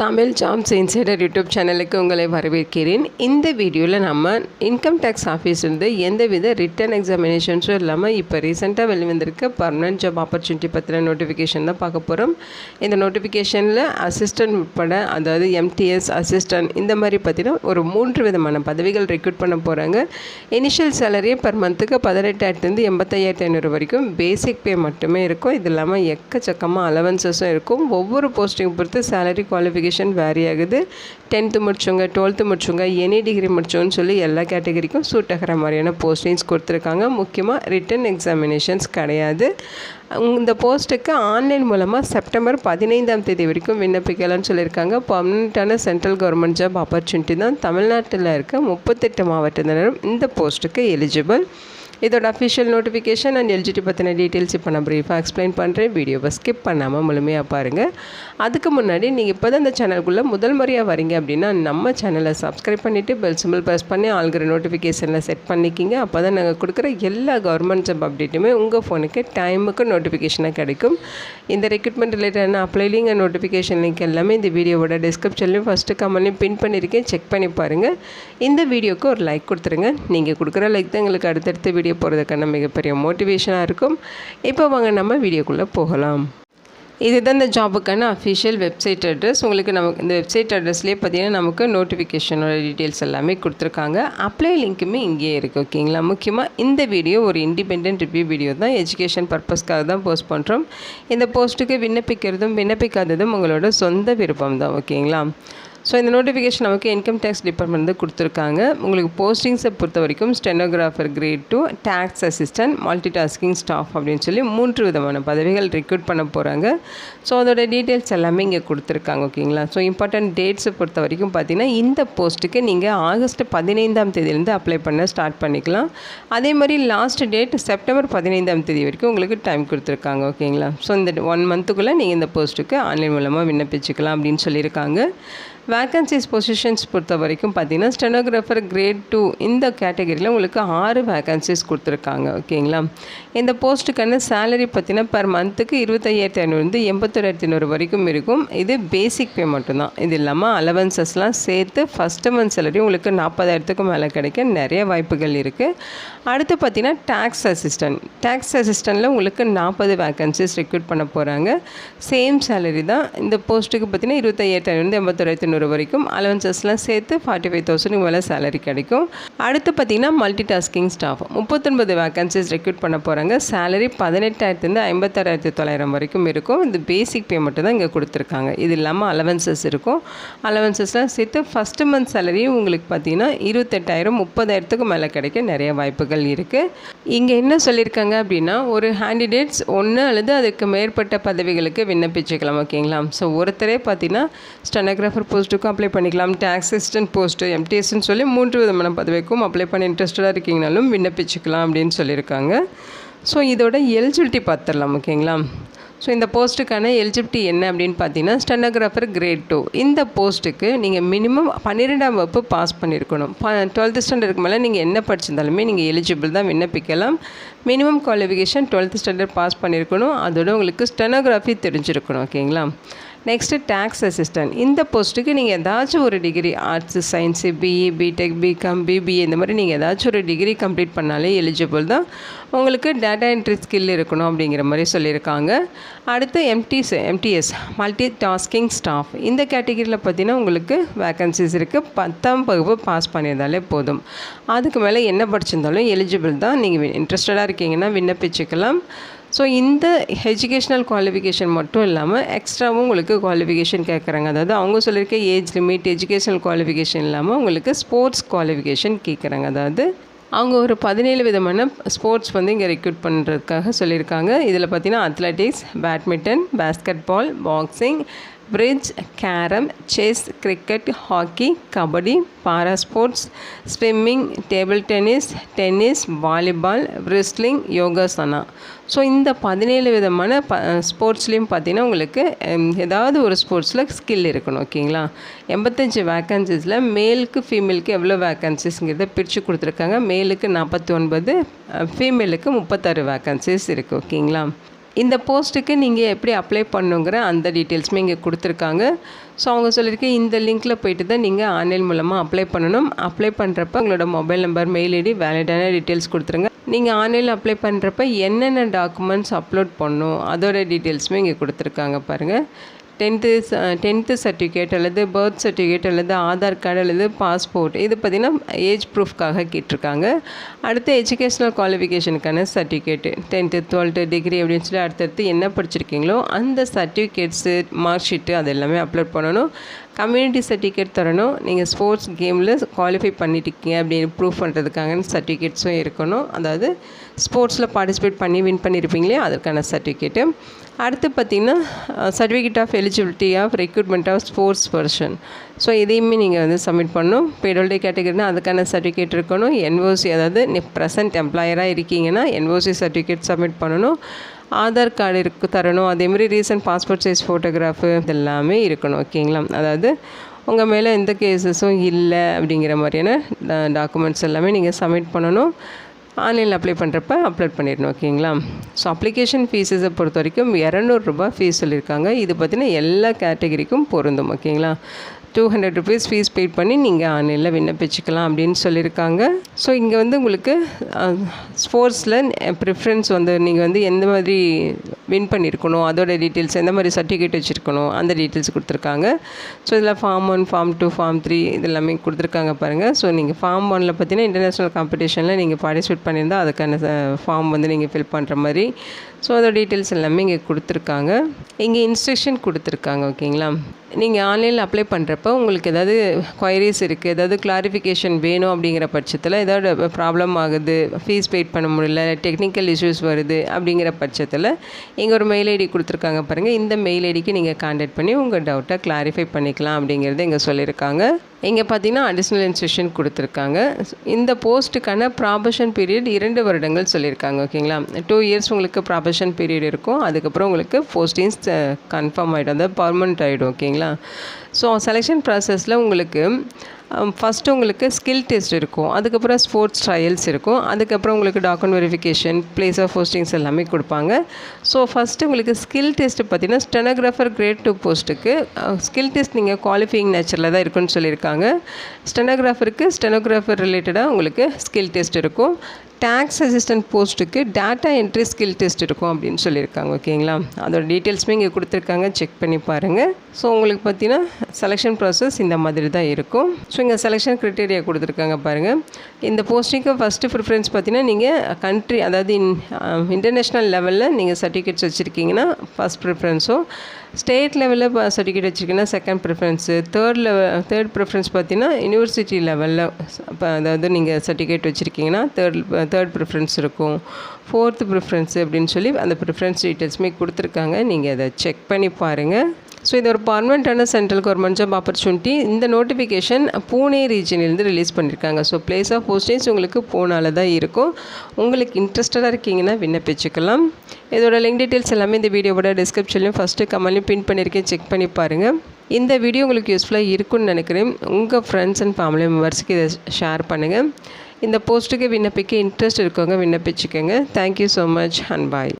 Tamil jobs insider YouTube சேனலுக்கு உங்களை வரவேற்கிறேன். இந்த வீடியோவில் நம்ம இன்கம் டேக்ஸ் ஆஃபீஸ்லேருந்து எந்தவித ரிட்டன் எக்ஸாமினேஷன்ஸும் இல்லாமல் இப்போ ரீசெண்டாக வெளிவந்திருக்க பர்மனெண்ட் ஜாப் ஆப்பர்ச்சுனிட்டி பற்றின நோட்டிஃபிகேஷன் தான் பார்க்க போகிறோம். இந்த நோட்டிஃபிகேஷனில் அசிஸ்டன்ட் உட்பட, அதாவது எம்டிஎஸ் அசிஸ்டன்ட் இந்த மாதிரி பார்த்தீங்கன்னா ஒரு 3 விதமான பதவிகள் ரெக்ரூட் பண்ண போகிறாங்க. இனிஷியல் சேலரியே பர் மந்த்துக்கு 18,000 85,500 வரைக்கும் பேசிக் பே மட்டுமே இருக்கும். இது இல்லாமல் எக்கச்சக்கமாக அலவன்சஸும் இருக்கும். ஒவ்வொரு போஸ்டிங் பொறுத்து சேலரி குவாலிஃபிகேஷன் வேரி ஆகுது. 10th முடிச்சவங்க, 12th முடிச்சவங்க, எனி டிகிரி முடிச்சோன்னு சொல்லி எல்லா கேட்டகரிக்கும் சூட் ஆகிற மாதிரியான போஸ்டிங்ஸ் கொடுத்துருக்காங்க. முக்கியமாக ரிட்டன் எக்ஸாமினேஷன்ஸ் கிடையாது. இந்த போஸ்ட்டுக்கு ஆன்லைன் மூலமாக செப்டம்பர் 15 வரைக்கும் விண்ணப்பிக்கலாம்னு சொல்லியிருக்காங்க. பர்மனெண்ட்டான சென்ட்ரல் கவர்மெண்ட் ஜாப் ஆப்பர்ச்சுனிட்டி தான். தமிழ்நாட்டில் இருக்க 38 மாவட்டத்தினரும் இந்த போஸ்ட்டுக்கு எலிஜிபிள். இதோட அஃபிஷியல் நோட்டிஃபிகேஷன் அண்ட் எலிஜிபிலிட்டி பற்றின டீட்டெயில்ஸ் இப்போ நான் ப்ரீஃபாக எக்ஸ்பிளைன் பண்ணுறேன். வீடியோவை ஸ்கிப் பண்ணாமல் முழுமையாக பாருங்கள். அதுக்கு முன்னாடி நீங்கள் இப்போ தான் இந்த சேனலுக்குள்ளே முதல் முறையாக வரீங்க அப்படின்னா நம்ம சேனலை சப்ஸ்கிரைப் பண்ணிவிட்டு பெல் சிம்பிள் ப்ரெஸ் பண்ணி ஆல்கிற நோட்டிஃபிகேஷனில் செட் பண்ணிக்கிங்க. அப்போ தான் நாங்கள் கொடுக்குற எல்லா கவர்மெண்ட் ஜாப் அப்டேட்டுமே உங்கள் ஃபோனுக்கு டைமுக்கு நோட்டிஃபிகேஷனாக கிடைக்கும். இந்த ரெக்ரூட்மெண்ட் ரிலேட்டடான apply link and notification link எல்லாமே இந்த வீடியோவோட டிஸ்கிரிப்ஷன்லையும் ஃபஸ்ட்டு கமெண்ட்லையும் பின் பண்ணியிருக்கேன். செக் பண்ணி பாருங்கள். இந்த வீடியோக்கு ஒரு லைக் கொடுத்துருங்க. நீங்கள் கொடுக்குற லைக் தான் எங்களுக்கு அடுத்தடுத்த வீடியோ போகிறதுக்கான மிகப்பெரிய மோட்டிவேஷனாக இருக்கும். இப்போ வாங்க நம்ம வீடியோக்குள்ளே போகலாம். இதுதான் இந்த ஜாபுக்கான அஃபிஷியல் வெப்சைட் அட்ரஸ். உங்களுக்கு நமக்கு இந்த வெப்சைட் அட்ரஸ்லேயே பார்த்தீங்கன்னா நமக்கு நோட்டிஃபிகேஷனோட டீட்டெயில்ஸ் எல்லாமே கொடுத்துருக்காங்க. அப்ளை லிங்க்குமே இங்கேயே இருக்குது. ஓகேங்களா. முக்கியமாக இந்த வீடியோ ஒரு இண்டிபெண்டன்ட் ரிவ்யூ வீடியோ தான். எஜுகேஷன் பர்பஸ்க்காக தான் போஸ்ட் பண்ணுறோம். இந்த போஸ்ட்டுக்கு விண்ணப்பிக்கிறதும் விண்ணப்பிக்காததும் உங்களோட சொந்த விருப்பம் தான். ஓகேங்களா. ஸோ இந்த நோட்டிஃபிகேஷன் நமக்கு இன்கம் டேக்ஸ் டிபார்ட்மெண்ட் வந்து கொடுத்துருக்காங்க. உங்களுக்கு போஸ்டிங்ஸை பொறுத்த வரைக்கும் stenographer grade 2, tax assistant, multi tasking staff அப்படின்னு சொல்லி 3 விதமான பதவிகள் ரெக்ரூட் பண்ண போகிறாங்க. ஸோ அதோட டீட்டெயில்ஸ் எல்லாமே இங்கே கொடுத்துருக்காங்க. ஓகேங்களா. ஸோ இம்பார்ட்டன்ட் டேட்ஸை பொறுத்த வரைக்கும் பார்த்தீங்கன்னா இந்த போஸ்ட்டுக்கு நீங்கள் ஆகஸ்ட் 15 அப்ளை பண்ண ஸ்டார்ட் பண்ணிக்கலாம். அதே மாதிரி லாஸ்ட் டேட் செப்டம்பர் 15 வரைக்கும் உங்களுக்கு டைம் கொடுத்துருக்காங்க. ஓகேங்களா. ஸோ இந்த 1 மந்த்துக்குள்ளே நீங்கள் இந்த போஸ்ட்டுக்கு ஆன்லைன் மூலமாக விண்ணப்பிச்சுக்கலாம் அப்படின்னு சொல்லியிருக்காங்க. வேக்கன்சிஸ் பொசிஷன்ஸ் பொறுத்த வரைக்கும் பார்த்தீங்கன்னா ஸ்டெனோகிராஃபர் கிரேட் 2 இந்த கேட்டகரியில் உங்களுக்கு 6 வேக்கன்சிஸ் கொடுத்துருக்காங்க. ஓகேங்களா. இந்த போஸ்ட்டுக்கான சேலரி பார்த்தீங்கன்னா பர் மந்த்துக்கு 25,500 81,500 வரைக்கும் இருக்கும். இது பேசிக் பே மட்டும்தான். இது இல்லாமல் அலவன்சஸ்லாம் சேர்த்து ஃபஸ்ட்டு மந்த் சேலரி உங்களுக்கு 40,000க்கு மேலே கிடைக்க நிறைய வாய்ப்புகள் இருக்குது. அடுத்து பார்த்தீங்கன்னா டேக்ஸ் அசிஸ்டண்ட்டில் உங்களுக்கு 40 வேக்கன்சிஸ் ரெக்ரூட் பண்ண போகிறாங்க. சேம் சேலரி தான். இந்த போஸ்ட்டுக்கு பார்த்தீங்கன்னா 25,500 81,500 வரைக்கும் அலவன்சஸ்லாம் சேர்த்து 45,000 மேலே சேலரி கிடைக்கும். அடுத்து பார்த்தீங்கன்னா multi tasking staff 39 vacancies recruit பண்ண போகிறாங்க. சேலரி 18,000 56,900 வரைக்கும் இருக்கும். இது பேசிக் பே மட்டும் தான் இங்கே கொடுத்துருக்காங்க. இது இல்லாமல் அலவன்சஸ் இருக்கும். அலவன்சஸ்லாம் சேர்த்து ஃபஸ்ட்டு மந்த் சேலரி உங்களுக்கு பார்த்தீங்கன்னா 28,000 30,000க்கு மேலே கிடைக்க நிறைய வாய்ப்புகள் இருக்குது. இங்கே என்ன சொல்லியிருக்காங்க அப்படின்னா ஒரு கேண்டிடேட்ஸ் 1 அல்லது அதுக்கு மேற்பட்ட பதவிகளுக்கு விண்ணப்பிச்சுக்கலாம். ஓகேங்களா. ஸோ ஒருத்தரே பார்த்தீங்கன்னா ஸ்டெனோகிராஃபர் போஸ்ட்டுக்கும் அப்ளை பண்ணிக்கலாம். டேக்ஸ் அசிஸ்டன்ட் போஸ்ட்டு எம்டிஎஸ்ன்னு சொல்லி 3 விதமான பதவிக்கும் அப்ளை பண்ண இன்ட்ரெஸ்டடாக இருக்கீங்கனாலும் விண்ணப்பிச்சுக்கலாம் அப்படின்னு சொல்லியிருக்காங்க. ஸோ இதோட எலிஜிபிலிட்டி பார்த்துடலாம். ஓகேங்களா. ஸோ இந்த போஸ்ட்டுக்கான எலிஜிபிலிட்டி என்ன அப்படின்னு பார்த்தீங்கன்னா ஸ்டெனோகிராஃபர் கிரேட் 2 இந்த போஸ்ட்டுக்கு நீங்கள் மினிமம் 12ஆம் வகுப்பு பாஸ் பண்ணியிருக்கணும். 12th ஸ்டாண்டர்டுக்கு மேலே நீங்கள் என்ன படிச்சிருந்தாலுமே நீங்கள் எலிஜிபிள் தான் விண்ணப்பிக்கலாம். Minimum qualification 12th standard pass பண்ணியிருக்கணும். அதோட உங்களுக்கு ஸ்டெனோகிராஃபி தெரிஞ்சிருக்கணும். ஓகேங்களா. நெக்ஸ்ட்டு டேக்ஸ் அசிஸ்டன்ட் இந்த போஸ்ட்டுக்கு நீங்கள் ஏதாச்சும் ஒரு degree arts science BE B Tech B Com BBA இந்த மாதிரி நீங்கள் ஏதாச்சும் ஒரு டிகிரி கம்ப்ளீட் பண்ணாலே எலிஜிபிள் தான். உங்களுக்கு டேட்டா என்ட்ரி ஸ்கில் இருக்கணும் அப்படிங்கிற மாதிரி சொல்லியிருக்காங்க. அடுத்து எம்டிஎஸ் மல்டி டாஸ்கிங் ஸ்டாஃப் இந்த கேட்டகிரியில் பார்த்தீங்கன்னா உங்களுக்கு வேக்கன்சிஸ் இருக்குது. 10ஆம் வகுப்பு பாஸ் பண்ணியிருந்தாலே போதும். அதுக்கு மேலே என்ன படிச்சிருந்தாலும் எலிஜிபிள் தான். நீங்கள் இன்ட்ரெஸ்டடாக இருக்கீங்கன்னா விண்ணப்பிச்சுக்கலாம். ஸோ இந்த எஜுகேஷ்னல் குவாலிஃபிகேஷன் மட்டும் இல்லாமல் எக்ஸ்ட்ராவும் உங்களுக்கு குவாலிஃபிகேஷன் கேட்குறாங்க. அதாவது அவங்க சொல்லியிருக்க ஏஜ் லிமிட் எஜுகேஷ்னல் குவாலிஃபிகேஷன் இல்லாமல் உங்களுக்கு ஸ்போர்ட்ஸ் குவாலிஃபிகேஷன் கேட்குறாங்க. அதாவது அவங்க ஒரு 17 விதமான ஸ்போர்ட்ஸ் வந்து இங்கே ரெக்ரூட் பண்ணுறதுக்காக சொல்லியிருக்காங்க. இதில் பார்த்தீங்கன்னா athletics, badminton, basketball, boxing, bridge, carrom, chess, cricket, hockey, kabaddi, para sports, swimming, table tennis, volleyball, wrestling, yogasana. So இந்த 17 விதமான ஸ்போர்ட்ஸ்லேயும் பார்த்தீங்கன்னா உங்களுக்கு ஏதாவது ஒரு ஸ்போர்ட்ஸில் ஸ்கில் இருக்கணும். ஓகேங்களா. 85 வேக்கன்சிஸில் மேலுக்கு ஃபீமேலுக்கு எவ்வளோ வேக்கன்சிஸ்ங்கிறத பிரித்து கொடுத்துருக்காங்க. மேலுக்கு 49, ஃபீமேலுக்கு 36 வேக்கன்சிஸ் இருக்குது. ஓகேங்களா. இந்த போஸ்ட்டுக்கு நீங்கள் எப்படி அப்ளை பண்ணுங்கிற அந்த டீட்டெயில்ஸுமே இங்கே கொடுத்துருக்காங்க. ஸோ அவங்க சொல்லியிருக்கேன் இந்த லிங்க்கில் போய்ட்டு தான் நீங்கள் ஆன்லைன் மூலமாக அப்ளை பண்ணணும். அப்ளை பண்ணுறப்ப உங்களோட மொபைல் நம்பர், மெயில் ஐடி, வேலிடான டீட்டெயில்ஸ் கொடுத்துருங்க. நீங்கள் ஆன்லைனில் அப்ளை பண்ணுறப்ப என்னென்ன டாக்குமெண்ட்ஸ் அப்லோட் பண்ணணும் அதோட டீட்டெயில்ஸுமே இங்கே கொடுத்துருக்காங்க பாருங்கள். 10th சர்டிஃபிகேட் அல்லது பர்த் சர்டிஃபிகேட் அல்லது ஆதார் கார்டு அல்லது பாஸ்போர்ட், இது பார்த்திங்கன்னா ஏஜ் ப்ரூஃப்காக கேட்டிருக்காங்க. அடுத்து educational குவாலிஃபிகேஷனுக்கான certificate 10th 12th degree அப்படின்னு சொல்லி அடுத்தடுத்து என்ன படிச்சிருக்கீங்களோ அந்த சர்டிஃபிகேட்ஸு, மார்க் ஷீட்டு அது எல்லாமே அப்லோட் பண்ணணும். கம்யூனிட்டி சர்டிஃபிகேட் தரணும். நீங்கள் ஸ்போர்ட்ஸ் கேமில் குவாலிஃபை பண்ணியிருக்கீங்க அப்படின்னு ப்ரூஃப் பண்ணுறதுக்காக சர்டிஃபிகேட்ஸும் இருக்கணும். அதாவது ஸ்போர்ட்ஸில் பார்ட்டிசிபேட் பண்ணி வின் பண்ணியிருப்பீங்களே அதற்கான சர்டிஃபிகேட்டு. அடுத்து பார்த்திங்கன்னா certificate of eligibility of recruitment of sports person. So இதையுமே நீங்கள் வந்து சப்மிட் பண்ணணும். பேரோல்டே கேட்டகரினா அதுக்கான சர்டிஃபிகேட் இருக்கணும். என்ஓசி, அதாவது ப்ரெசன்ட் எம்ப்ளாயராக இருக்கீங்கன்னா என்ஓசி சர்டிஃபிகேட் சப்மிட் பண்ணணும். ஆதார் கார்டு தரணும். அதேமாதிரி ரீசன்ட் பாஸ்போர்ட் சைஸ் ஃபோட்டோகிராஃபு இதெல்லாமே இருக்கணும். ஓகேங்களா? அதாவது உங்கள் மேலே எந்த கேஸஸும் இல்லை அப்படிங்கிற மாதிரியான டாக்குமெண்ட்ஸ் எல்லாமே நீங்கள் சப்மிட் பண்ணணும். ஆன்லைனில் அப்ளை பண்ணுறப்ப அப்லோட் பண்ணிடணும். ஓகேங்களா? ஸோ அப்ளிகேஷன் ஃபீஸஸை பொறுத்த வரைக்கும் 200 ரூபாய் ஃபீஸ் சொல்லியிருக்காங்க. இது பார்த்திங்கன்னா எல்லா கேட்டகரிக்கும் பொருந்தும். ஓகேங்களா? 200 rupees ஃபீஸ் பே பண்ணி நீங்கள் ஆன்லைனில் விண்ணப்பிச்சுக்கலாம் அப்படின்னு சொல்லியிருக்காங்க. ஸோ இங்கே வந்து உங்களுக்கு ஸ்போர்ட்ஸில் ப்ரிஃபரன்ஸ் வந்து நீங்கள் வந்து எந்த மாதிரி வின் பண்ணியிருக்கணும், அதோட டீட்டெயில்ஸ், எந்த மாதிரி சர்டிஃபிகேட் வச்சுருக்கணும் அந்த டீட்டெயில்ஸ் கொடுத்துருக்காங்க. ஸோ இதில் Form 1, Form 2, Form 3 இது எல்லாமே கொடுத்துருக்காங்க பாருங்கள். ஸோ நீங்கள் Form 1ல் பார்த்தீங்கன்னா இன்டர்நேஷ்னல் காம்படிஷனில் நீங்கள் பார்ட்டிசிபேட் பண்ணியிருந்தால் அதுக்கான ஃபார்ம் வந்து நீங்கள் ஃபில் பண்ணுற மாதிரி. ஸோ அதோட டீட்டெயில்ஸ் எல்லாமே இங்கே கொடுத்துருக்காங்க. இங்கே இன்ஸ்ட்ரக்ஷன் கொடுத்துருக்காங்க. ஓகேங்களா? நீங்கள் ஆன்லைனில் அப்ளை பண்ணுறப்ப உங்களுக்கு ஏதாவது குவைரிஸ் இருக்குது, ஏதாவது கிளாரிஃபிகேஷன் வேணும் அப்படிங்கிற பட்சத்தில், ஏதாவது ப்ராப்ளம் ஆகுது, ஃபீஸ் பெய்ட் பண்ண முடியல, டெக்னிக்கல் இஷ்யூஸ் வருது அப்படிங்கிற பட்சத்தில் இங்கே ஒரு மெயில் ஐடி கொடுத்துருக்காங்க பாருங்கள். இந்த மெயில் ஐடிக்கு நீங்கள் கான்டாக்ட் பண்ணி உங்கள் டவுட்டை கிளாரிஃபை பண்ணிக்கலாம் அப்படிங்கிறத இங்கே சொல்லியிருக்காங்க. இங்கே பார்த்தீங்கன்னா அடிஷ்னல் இன்ஸ்ட்ரக்ஷன் கொடுத்துருக்காங்க. இந்த போஸ்ட்டுக்கான ப்ராபஷன் பீரியட் 2 வருடங்கள் சொல்லியிருக்காங்க. ஓகேங்களா? 2 இயர்ஸ் உங்களுக்கு ப்ராபஷன் பீரியட் இருக்கும். அதுக்கப்புறம் உங்களுக்கு போஸ்டிங்ஸ் கன்ஃபார்ம் ஆகிடும், அதாவது பர்மனெண்ட் ஆகிடும். ஓகேங்களா? ஸோ செலெக்ஷன் ப்ராசஸில் உங்களுக்கு ஃபஸ்ட்டு உங்களுக்கு ஸ்கில் டெஸ்ட் இருக்கும், அதுக்கப்புறம் ஸ்போர்ட்ஸ் ட்ரையல்ஸ் இருக்கும், அதுக்கப்புறம் உங்களுக்கு document verification, place of postings எல்லாமே கொடுப்பாங்க. ஸோ ஃபஸ்ட்டு உங்களுக்கு ஸ்கில் டெஸ்ட்டு பார்த்தீங்கன்னா ஸ்டெனோகிராஃபர் கிரேட் 2 போஸ்ட்டுக்கு ஸ்கில் டெஸ்ட் நீங்கள் குவாலிஃபையிங் நேச்சரில் தான் இருக்குன்னு சொல்லியிருக்காங்க. ஸ்டெனோகிராஃபர் ரிலேட்டடாக உங்களுக்கு ஸ்கில் டெஸ்ட் இருக்கும். டேக்ஸ் அசிஸ்டன்ட் போஸ்ட்டுக்கு டேட்டா என்ட்ரி ஸ்கில் டெஸ்ட் இருக்கும் அப்படின்னு சொல்லியிருக்காங்க. ஓகேங்களா? அதோட டீட்டெயில்ஸுமே இங்கே கொடுத்துருக்காங்க, செக் பண்ணி பாருங்கள். ஸோ உங்களுக்கு பார்த்தீங்கன்னா செலெக்ஷன் ப்ராசஸ் இந்த மாதிரி தான் இருக்கும். ஸோ இங்கே செலெக்ஷன் க்ரைட்டீரியா கொடுத்துருக்காங்க பாருங்கள். இந்த போஸ்டிங்க்கு ஃபஸ்ட்டு ப்ரிஃபரன்ஸ் பார்த்தீங்கன்னா நீங்கள் கண்ட்ரி, அதாவது இன்டர்நேஷ்னல் லெவலில் நீங்கள் சர்டிஃபிகேட்ஸ் வச்சுருக்கீங்கன்னா ஃபஸ்ட் ப்ரிஃபரன்ஸும், ஸ்டேட் லெவலில் சர்டிஃபிகேட் வச்சுருக்கீங்கன்னா செகண்ட் ப்ரிஃபரன்ஸு, தேர்ட் ப்ரிஃபரன்ஸ் பார்த்தீங்கன்னா யூனிவர்சிட்டி லெவலில் அதாவது நீங்கள் சர்டிஃபிகேட் வச்சுருக்கீங்கன்னா தேர்ட் ப்ரிஃபரன்ஸ் இருக்கும். 4th ப்ரிஃபரன்ஸு அப்படின்னு சொல்லி அந்த ப்ரிஃபரன்ஸ் டீட்டெயில்ஸுமே கொடுத்துருக்காங்க. நீங்கள் அதை செக் பண்ணி பாருங்கள். ஸோ இது ஒரு பர்மனெண்ட்டான சென்ட்ரல் கவர்மெண்ட் ஜாப் ஆப்பர்ச்சுனிட்டி. இந்த நோட்டிஃபிகேஷன் பூனே ரீஜனிலேருந்து ரிலீஸ் பண்ணியிருக்காங்க. ஸோ பிளேஸ் ஆஃப் போஸ்டிங்ஸ் உங்களுக்கு பூனால தான் இருக்கும். உங்களுக்கு இன்ட்ரெஸ்டடாக இருக்கீங்கன்னா விண்ணப்பிச்சுக்கலாம். இதோட லிங்க் டீட்டெயில்ஸ் எல்லாமே இந்த வீடியோவோட டிஸ்கிரிப்ஷன்லையும் ஃபஸ்ட்டு கமெண்ட்லையும் பின் பண்ணியிருக்கேன், செக் பண்ணி பாருங்கள். இந்த வீடியோ உங்களுக்கு யூஸ்ஃபுல்லாக இருக்குன்னு நினைக்கிறேன். உங்கள் ஃப்ரெண்ட்ஸ் அண்ட் ஃபேமிலி மெம்பர்ஸுக்கு இதை ஷேர் பண்ணுங்கள். இந்த போஸ்ட்டுக்கு விண்ணப்பிக்க இன்ட்ரெஸ்ட் இருக்கவங்க விண்ணப்பிச்சுக்கோங்க. Thank you so much and bye.